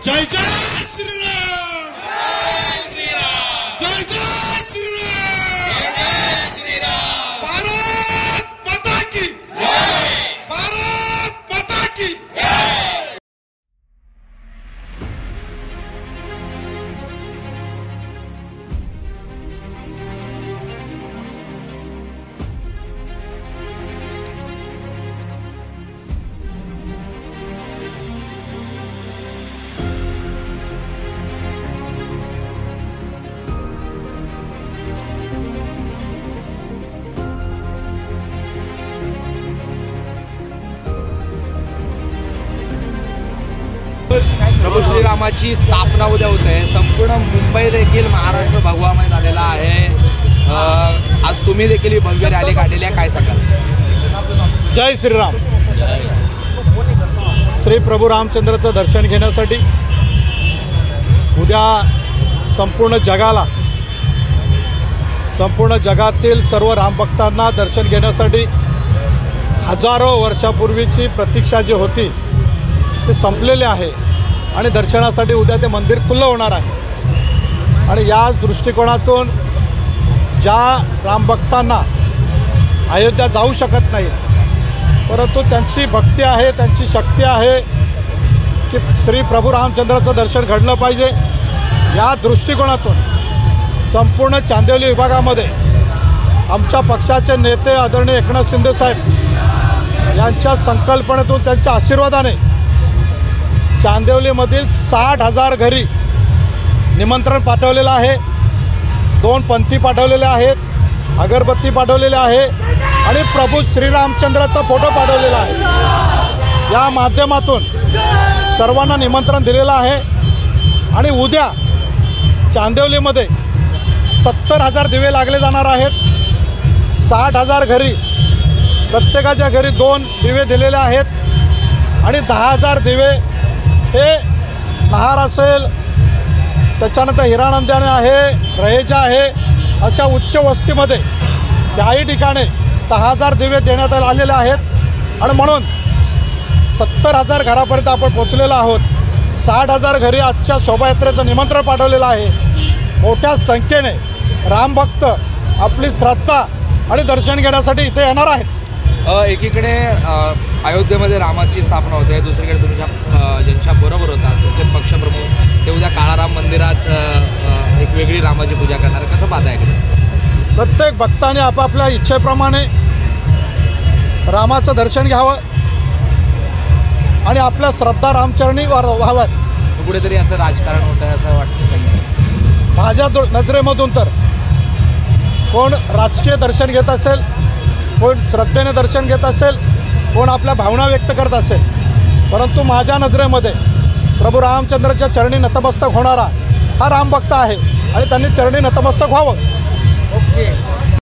जय जय श्रीराम, जय जय श्रीराम, जय श्रीराम। भारत माता की जय, भारत माता की जय। प्रभू श्रीरामाची स्थापना उद्या होत आहे। संपूर्ण मुंबई देखील महाराष्ट्र भगवामय झालेला आहे। आज तुम्ही देखील ही भव्य रॅली काढलेली आहे, काय सांगाल? जय श्रीराम। श्री प्रभू रामचंद्राचं दर्शन घेण्यासाठी उद्या संपूर्ण जगातील सर्व रामभक्तांना दर्शन घेण्यासाठी हजारो वर्षापूर्वीची प्रतीक्षा जी होती ते संपलेले आहे आणि दर्शनासाठी उद्या ते मंदिर खुलं होणार आहे। आणि याच दृष्टिकोनातून ज्या रामभक्तांना अयोध्या जाऊ शकत नाहीत परंतु त्यांची भक्ती आहे, त्यांची शक्ती आहे की श्री प्रभू रामचंद्राचं दर्शन घडलं पाहिजे, या दृष्टिकोनातून संपूर्ण चांदिवली विभागामध्ये आमच्या पक्षाचे नेते आदरणीय एकनाथ शिंदे साहेब यांच्या संकल्पनेतून त्यांच्या आशीर्वादाने चांदिवलीमधील 60,000 घरी निमंत्रण पाठवलेलं आहे। 2 पंथी पाठवलेले आहेत, अगरबत्ती पाठवलेले आहे आणि प्रभू श्रीरामचंद्राचा फोटो पाठवलेला आहे। या माध्यमातून सर्वांना निमंत्रण दिलेलं आहे आणि उद्या चांदिवलीमध्ये 70,000 दिवे लागले जाणार आहेत। 60,000 घरी, प्रत्येकाच्या घरी 2 दिवे दिलेले आहेत आणि 10,000 दिवे हे नहार असेल, त्याच्यानंतर हिरानंदाने आहे, रहेजा आहे, अशा उच्च वस्तीमध्ये त्याही ठिकाणी 10,000 दिवे देण्यात आलेले आहेत आणि म्हणून 70,000 घरापर्यंत आपण पोचलेलो आहोत। 60,000 घरी आजच्या शोभायात्रेचं निमंत्रण पाठवलेलं आहे। मोठ्या संख्येने रामभक्त आपली श्रद्धा आणि दर्शन घेण्यासाठी इथे येणार आहेत। एकीकडे अयोध्येमध्ये रामाची स्थापना होते, दुसरीकडे तुमच्या ज्यांच्या बरोबर होतात तुमचे पक्षप्रमुख ते उद्या काळाराम मंदिरात एक वेगळी रामाची पूजा करणार, कसं पाहताय? प्रत्येक भक्ताने आपापल्या इच्छेप्रमाणे रामाचं दर्शन घ्यावं आणि आपल्या श्रद्धा रामचरणी व्हाव्यात। कुठेतरी याचं राजकारण होतं आहे असं वाटतं? माझ्या नजरेमधून तर कोण राजकीय दर्शन घेत असेल, कोण श्रद्धेने दर्शन घेत असेल, कोण आपल्या भावना व्यक्त करत असेल, परंतु माझ्या नजरेमध्ये प्रभू रामचंद्राच्या चरणी नतमस्तक होणारा हा रामभक्त आहे आणि त्यांनी चरणी नतमस्तक व्हावं। ओके।